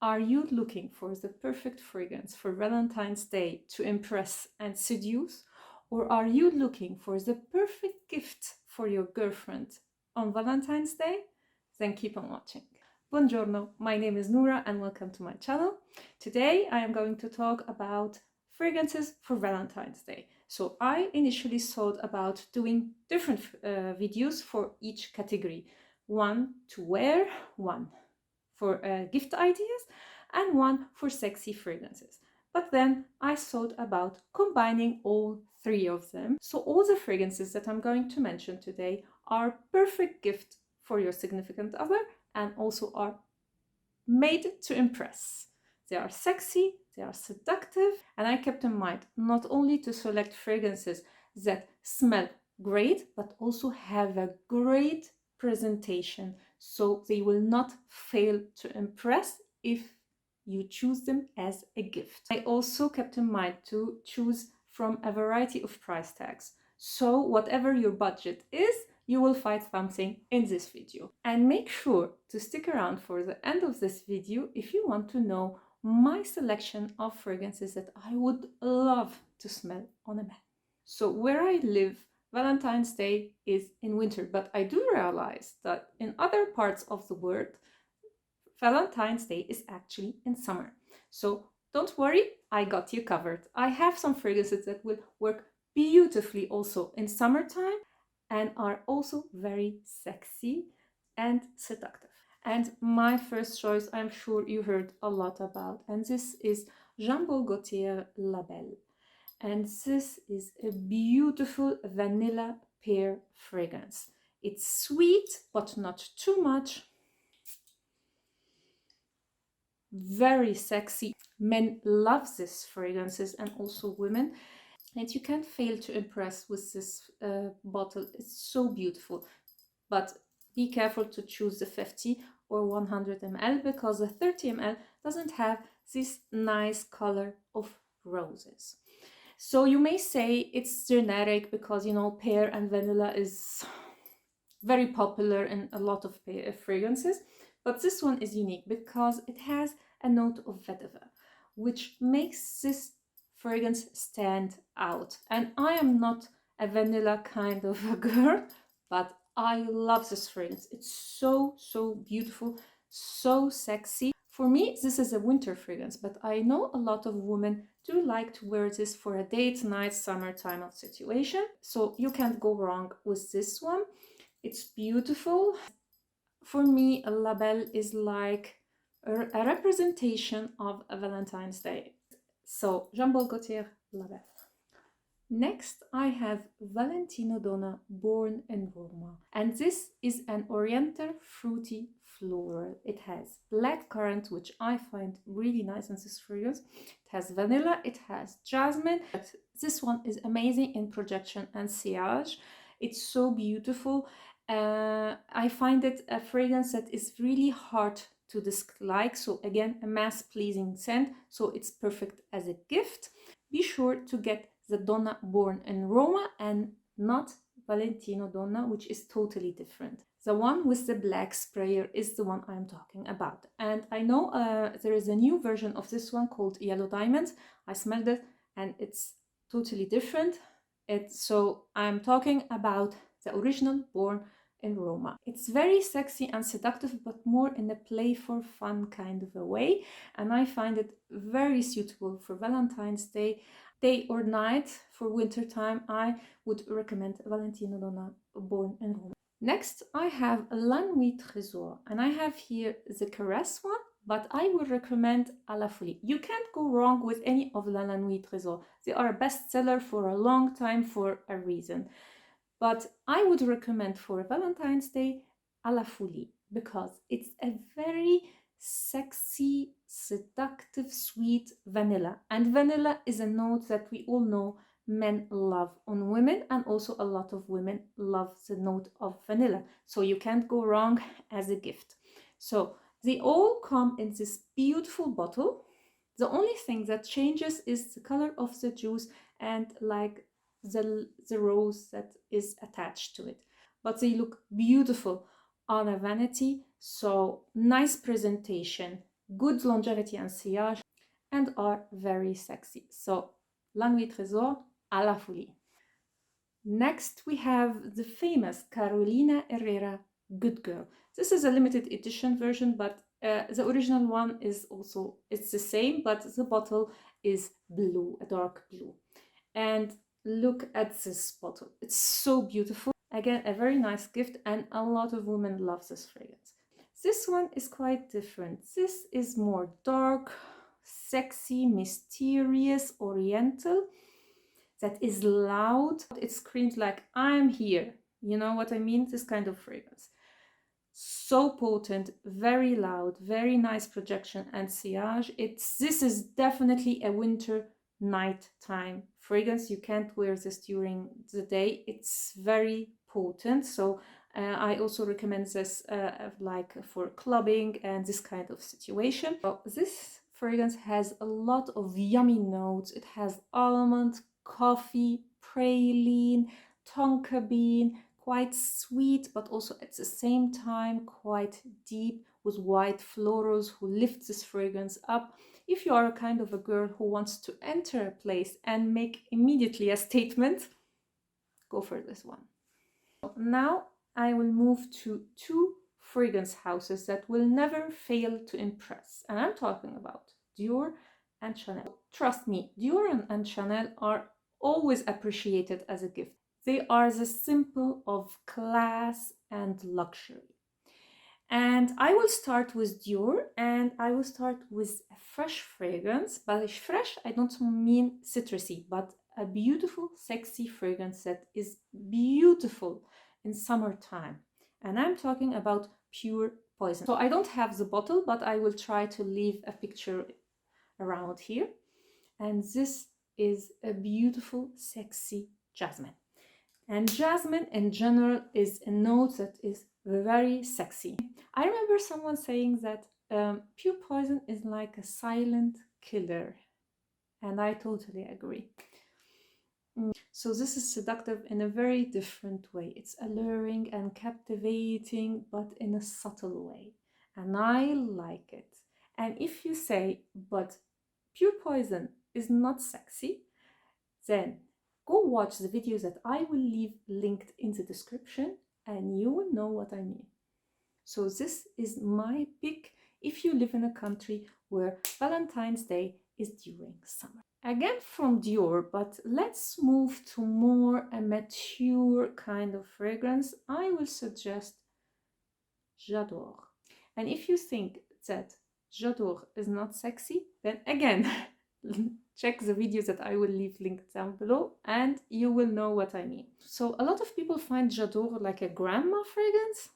Are you looking for the perfect fragrance for Valentine's Day to impress and seduce? Or are you looking for the perfect gift for your girlfriend on Valentine's Day? Then keep on watching. Buongiorno, my name is Noura and welcome to my channel. Today I am going to talk about fragrances for Valentine's Day. So I initially thought about doing different videos for each category. One to wear, one for gift ideas, and one for sexy fragrances. But then I thought about combining all three of them. So all the fragrances that I'm going to mention today are perfect gift for your significant other and also are made to impress. They are sexy, they are seductive, and I kept in mind not only to select fragrances that smell great, but also have a great presentation, so they will not fail to impress if you choose them as a gift. I also kept in mind to choose from a variety of price tags. So whatever your budget is, you will find something in this video. And make sure to stick around for the end of this video if you want to know my selection of fragrances that I would love to smell on a man. So where I live, Valentine's Day is in winter, but I do realize that in other parts of the world, Valentine's Day is actually in summer. So don't worry, I got you covered. I have some fragrances that will work beautifully also in summertime and are also very sexy and seductive. And my first choice, I'm sure you heard a lot about, and this is Jean Paul Gaultier La Belle. And this is a beautiful vanilla pear fragrance. It's sweet, but not too much. Very sexy. Men love these fragrances and also women. And you can't fail to impress with this bottle. It's so beautiful. But be careful to choose the 50 or 100 ml because the 30 ml doesn't have this nice color of roses. So you may say it's generic because, you know, pear and vanilla is very popular in a lot of fragrances. But this one is unique because it has a note of vetiver, which makes this fragrance stand out. And I am not a kind of a girl, but I love this fragrance. It's so, so beautiful, so sexy. For me, this is a winter fragrance, but I know a lot of women do like to wear this for a date night, summertime of situation. So you can't go wrong with this one. It's beautiful. For me, La Belle is like a representation of a Valentine's Day. So, Jean Paul Gaultier, La Belle. Next, I have Valentino Donna, Born in Roma. And this is an oriental fruity floral. It has black currant, which I find really nice in this fragrance. It has vanilla, it has jasmine. But this one is amazing in projection and sillage. It's so beautiful. I find it a fragrance that is really hard to dislike. So again, a mass-pleasing scent. So it's perfect as a gift. Be sure to get the Donna Born in Roma and not Valentino Donna, which is totally different. The one with the black sprayer is the one I'm talking about. And I know there is a new version of this one called Yellow Diamonds. I smelled it and it's totally different. So I'm talking about the original Born in Roma. It's very sexy and seductive, but more in a playful, fun kind of a way. And I find it very suitable for Valentine's Day. Day or night for winter time, I would recommend Valentino Donna Born in Roma. Next, I have La Nuit Trésor, and I have here the Caress one, but I would recommend À la Folie. You can't go wrong with any of La Nuit Trésor. They are a bestseller for a long time for a reason. But I would recommend for Valentine's Day À la Folie because it's a very sexy, seductive, sweet vanilla. And vanilla is a note that we all know men love on women, and also a lot of women love the note of vanilla. So you can't go wrong as a gift. So they all come in this beautiful bottle. The only thing that changes is the color of the juice and like the rose that is attached to it. But they look beautiful on a vanity. So nice presentation, good longevity and sillage, and are very sexy. So, La Nuit Trésor à la folie. Next, we have the famous Carolina Herrera Good Girl. This is a limited edition version, but the original one is also, it's the same, but the bottle is blue, a dark blue. And look at this bottle. It's so beautiful. Again, a very nice gift, and a lot of women love this fragrance. This one is quite different. This is more dark, sexy, mysterious, oriental. That is loud. It screams like, I'm here. You know what I mean? This kind of fragrance. So potent, very loud, very nice projection and sillage. This is definitely a winter nighttime fragrance. You can't wear this during the day. It's very potent. So I also recommend this like for clubbing and this kind of situation. So this fragrance has a lot of yummy notes. It has almond, coffee, praline, tonka bean, quite sweet, but also at the same time quite deep, with white florals who lift this fragrance up. If you are a kind of a girl who wants to enter a place and make immediately a statement, go for this one. Now I will move to two fragrance houses that will never fail to impress, and I'm talking about Dior and Chanel. Trust me, Dior and Chanel are always appreciated as a gift. They are the symbol of class and luxury. And I will start with Dior, and I will start with a fresh fragrance. By fresh, I don't mean citrusy, but a beautiful, sexy fragrance that is beautiful in summertime. And I'm talking about Pure Poison. So I don't have the bottle, but I will try to leave a picture around here. And this is a beautiful, sexy jasmine. And jasmine in general is a note that is very sexy. I remember someone saying that Pure Poison is like a silent killer, and I totally agree. So this is seductive in a very different way. It's alluring and captivating, but in a subtle way, and I like it. And if you say, but Pure Poison is not sexy, then go watch the videos that I will leave linked in the description, and you will know what I mean. So this is my pick if you live in a country where Valentine's Day is during summer. Again from Dior, but let's move to more a mature kind of fragrance. I will suggest J'adore. And if you think that J'adore is not sexy, then again, check the videos that I will leave linked down below, and you will know what I mean. So a lot of people find J'adore like a grandma fragrance.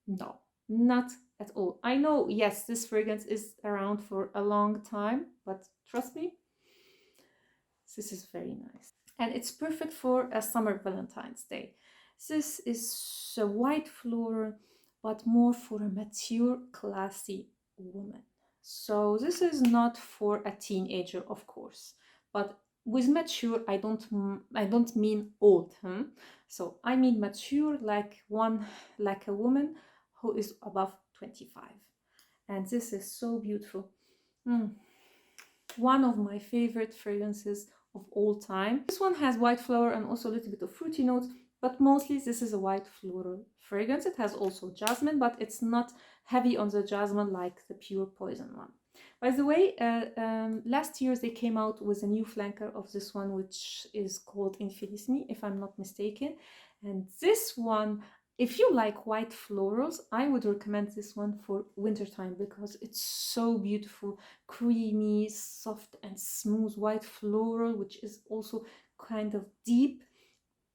No, not at all. I know, yes, this fragrance is around for a long time, but trust me, this is very nice. And it's perfect for a summer Valentine's Day. This is a white floral, but more for a mature, classy woman. So this is not for a teenager, of course, but with mature, I don't mean old. So I mean mature, like a woman who is above 25. And this is so beautiful. One of my favorite fragrances of all time. This one has white flower and also a little bit of fruity notes, but mostly this is a white floral fragrance. It has also jasmine, but it's not heavy on the jasmine like the Pure Poison one. By the way, last year they came out with a new flanker of this one, which is called Infinissimi, if I'm not mistaken. And this one, if you like white florals, I would recommend this one for wintertime because it's so beautiful, creamy, soft and smooth white floral, which is also kind of deep.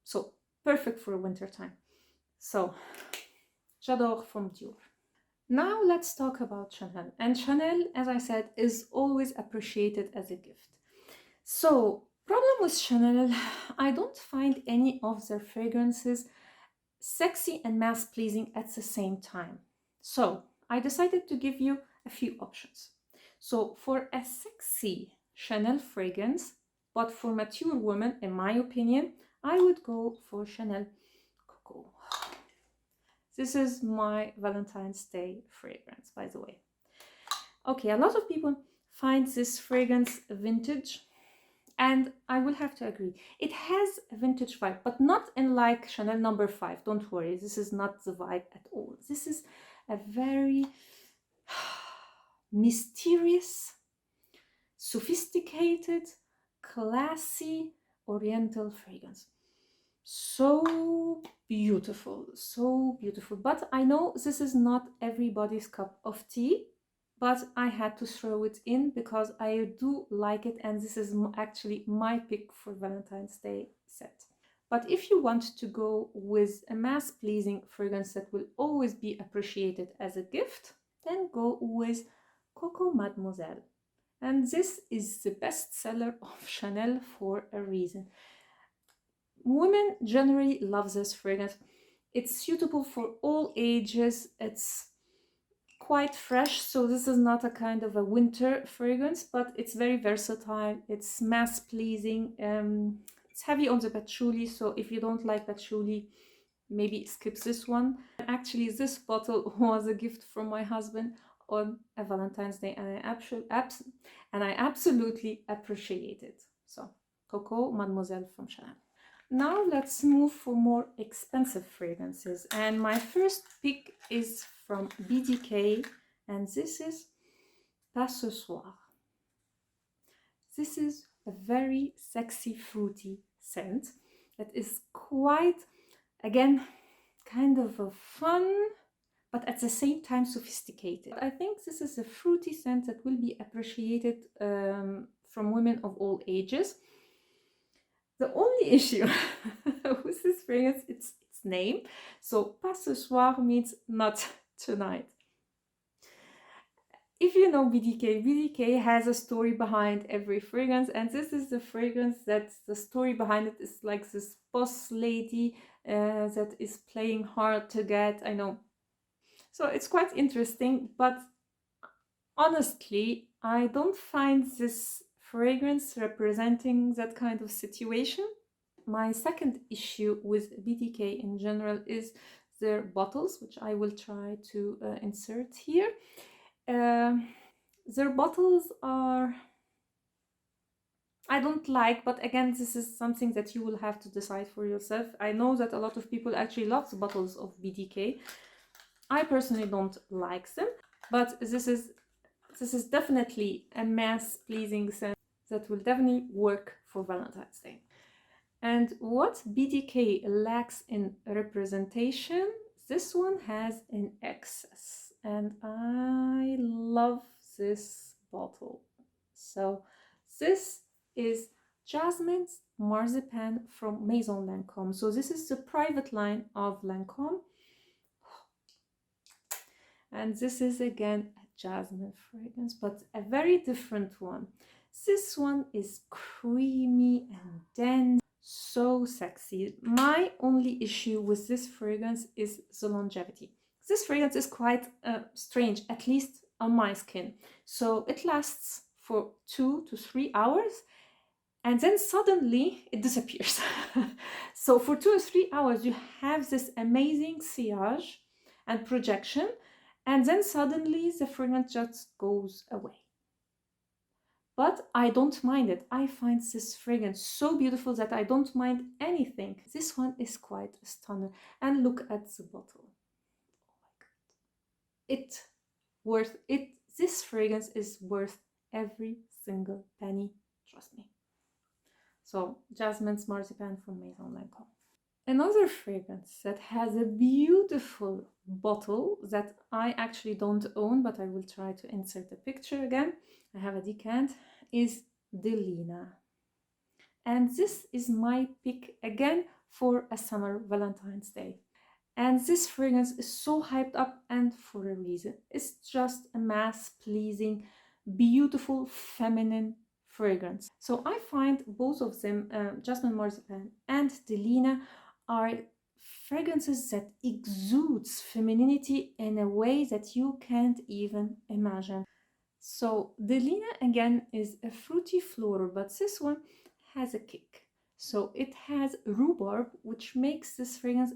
So perfect for wintertime. So, J'adore from Dior. Now let's talk about Chanel. And Chanel, as I said, is always appreciated as a gift. So, problem with Chanel, I don't find any of their fragrances sexy and mass pleasing at the same time. So I decided to give you a few options. So for a sexy Chanel fragrance, but for mature women, in my opinion, I would go for Chanel Coco. This is my Valentine's Day fragrance, by the way. Okay, a lot of people find this fragrance vintage, and I will have to agree. It has a vintage vibe, but not in like Chanel number 5. Don't worry, this is not the vibe at all. This is a very mysterious, sophisticated, classy oriental fragrance. So beautiful, so beautiful. But I know this is not everybody's cup of tea, but I had to throw it in because I do like it, and this is actually my pick for Valentine's Day set. But if you want to go with a mass-pleasing fragrance that will always be appreciated as a gift, then go with Coco Mademoiselle. And this is the best seller of Chanel for a reason. Women generally love this fragrance. It's suitable for all ages. It's quite fresh, so this is not a kind of a winter fragrance, but it's very versatile. It's mass pleasing. It's heavy on the patchouli, so if you don't like patchouli, maybe skip this one. Actually, this bottle was a gift from my husband on a Valentine's Day, and I absolutely appreciate it. So, Coco Mademoiselle from Chanel. Now let's move for more expensive fragrances, and my first pick is from BDK, and this is Pas ce soir. This is a very sexy fruity scent that is quite, again, kind of a fun, but at the same time sophisticated. I think this is a fruity scent that will be appreciated from women of all ages. The only issue with this fragrance, it's its name. So pas ce soir means not tonight. If you know BDK, BDK has a story behind every fragrance, and this is the fragrance that the story behind it is like this boss lady that is playing hard to get, I know. So it's quite interesting, but honestly, I don't find this fragrance representing that kind of situation. My second issue with BDK in general is their bottles, which I will try to insert here. Their bottles are, I don't like, but again, this is something that you will have to decide for yourself. I know that a lot of people actually love the bottles of BDK. I personally don't like them, but this is definitely a mass pleasing scent that will definitely work for Valentine's Day. And what BDK lacks in representation, this one has in excess. And I love this bottle. So this is Jasmine's Marzipan from Maison Lancôme. So this is the private line of Lancôme. And this is again a jasmine fragrance, but a very different one. This one is creamy and dense, so sexy. My only issue with this fragrance is the longevity. This fragrance is quite strange, at least on my skin. So it lasts for 2 to 3 hours, and then suddenly it disappears. So for 2 or 3 hours you have this amazing sillage and projection, and then suddenly the fragrance just goes away. But I don't mind it. I find this fragrance so beautiful that I don't mind anything. This one is quite a stunner. And look at the bottle. Oh my god. This fragrance is worth every single penny, trust me. So, Jasmine's Marzipan from Maison Lancôme. Another fragrance that has a beautiful bottle that I actually don't own, but I will try to insert a picture again. I have a decant, is Delina. And this is my pick again for a summer Valentine's Day. And this fragrance is so hyped up, and for a reason. It's just a mass pleasing, beautiful, feminine fragrance. So I find both of them, Jasmine Marzipan and Delina, are fragrances that exudes femininity in a way that you can't even imagine. So Delina again is a fruity floral, but this one has a kick. So it has rhubarb, which makes this fragrance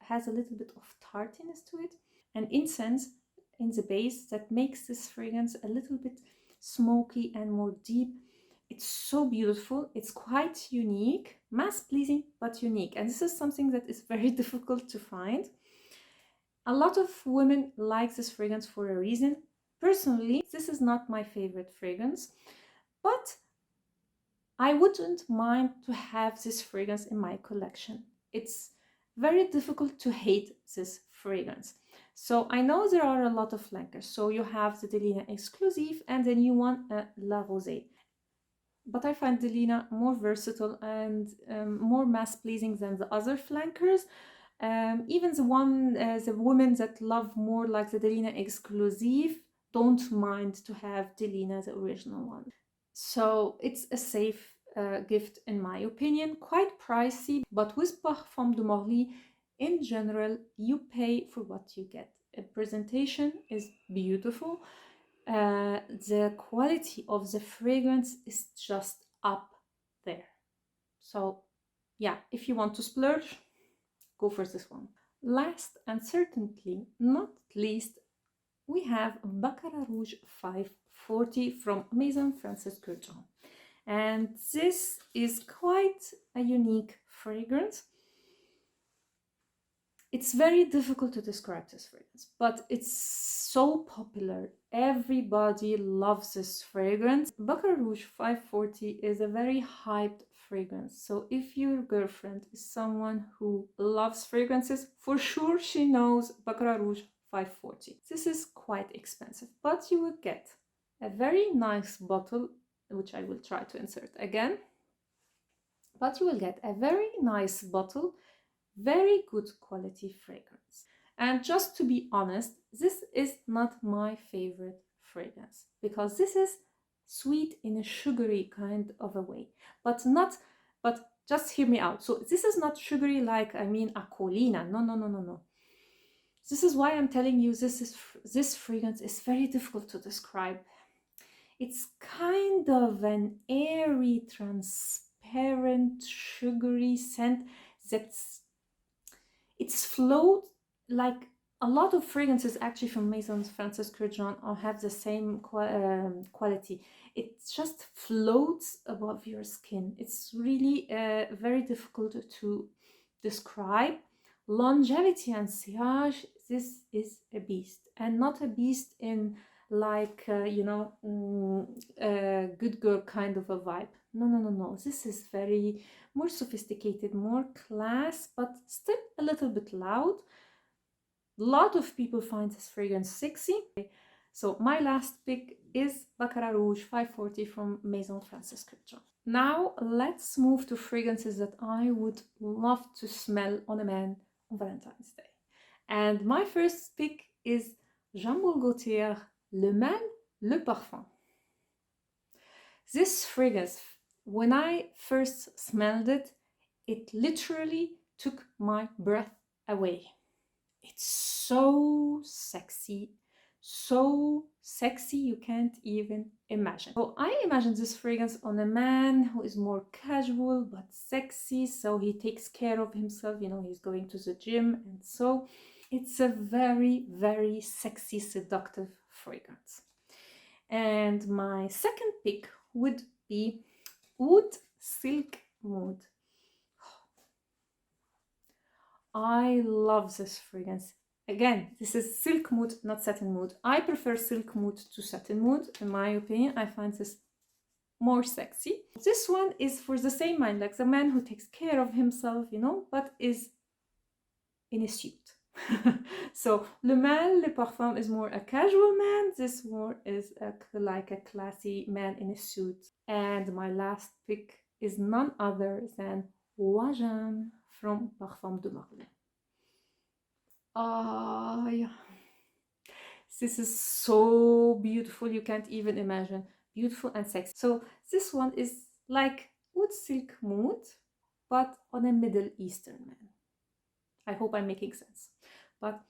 has a little bit of tartiness to it, and incense, in the base that makes this fragrance a little bit smoky and more deep. It's so beautiful. It's quite unique, mass pleasing, but unique. And this is something that is very difficult to find. A lot of women like this fragrance for a reason. Personally, this is not my favorite fragrance, but I wouldn't mind to have this fragrance in my collection. It's very difficult to hate this fragrance. So I know there are a lot of flankers. So you have the Delina Exclusive and the new one, La Rosée. But I find Delina more versatile and more mass pleasing than the other flankers. Even the women that love more like the Delina Exclusive don't mind to have Delina, the original one. So it's a safe gift in my opinion, quite pricey, but with Parfums de Morly, in general, you pay for what you get. A presentation is beautiful. The quality of the fragrance is just up there. So yeah, if you want to splurge, go for this one. Last and certainly not least, we have Baccarat Rouge 540 from Maison Francis Kurkdjian. And this is quite a unique fragrance. It's very difficult to describe this fragrance, but it's so popular. Everybody loves this fragrance. Baccarat Rouge 540 is a very hyped fragrance. So if your girlfriend is someone who loves fragrances, for sure she knows Baccarat Rouge 540. This is quite expensive, but you will get a very nice bottle, which I will try to insert again. But you will get a very nice bottle, very good quality fragrance. And just to be honest, this is not my favorite fragrance because this is sweet in a sugary kind of a way, but just hear me out. So this is not sugary like, I mean, a Colina. No. This is why I'm telling you this fragrance is very difficult to describe. It's kind of an airy, transparent, sugary scent it's flowed like a lot of fragrances actually from Maison Francis Kurkdjian have the same quality. It just floats above your skin. It's really very difficult to describe. Longevity and sillage, this is a beast, and not a beast in like good girl kind of a vibe. No. This is very more sophisticated, more class, but still a little bit loud. A lot of people find this fragrance sexy. So my last pick is Baccarat Rouge 540 from Maison Francis Kurkdjian. Now let's move to fragrances that I would love to smell on a man on Valentine's Day. And my first pick is Jean Paul Gaultier, Le Mal, Le Parfum. This fragrance, when I first smelled it, it literally took my breath away. It's so sexy you can't even imagine. So I imagine this fragrance on a man who is more casual but sexy, so he takes care of himself, you know, he's going to the gym, and so it's a very, very sexy, seductive fragrance. And my second pick would be Oud Silk Mood. I love this fragrance. Again, this is Silk Mood, not Satin Mood. I prefer Silk Mood to Satin Mood. In my opinion, I find this more sexy. This one is for the same mind, like the man who takes care of himself, you know, but is in a suit. So Le Mal, Le Parfum is more a casual man. This more is like a classy man in a suit. And my last pick is none other than Wajan from Parfums de Morly. Oh, yeah. This is so beautiful, you can't even imagine. Beautiful and sexy. So this one is like Oud Silk Mood, but on a Middle Eastern man. I hope I'm making sense. But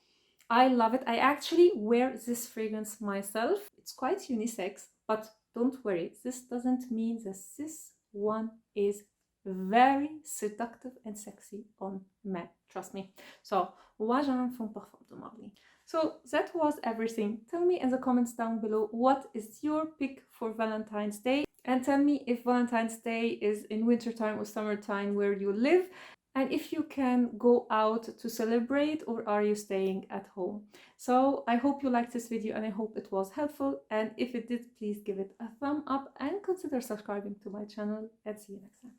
I love it. I actually wear this fragrance myself. It's quite unisex, but don't worry. This doesn't mean that this one is very seductive and sexy on men. Trust me. So, Wajan from Parfums de Morly. So that was everything. Tell me in the comments down below what is your pick for Valentine's Day, and tell me if Valentine's Day is in wintertime or summertime where you live, and if you can go out to celebrate or are you staying at home. So I hope you liked this video and I hope it was helpful, and if it did, please give it a thumb up and consider subscribing to my channel, and see you next time.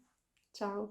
Ciao!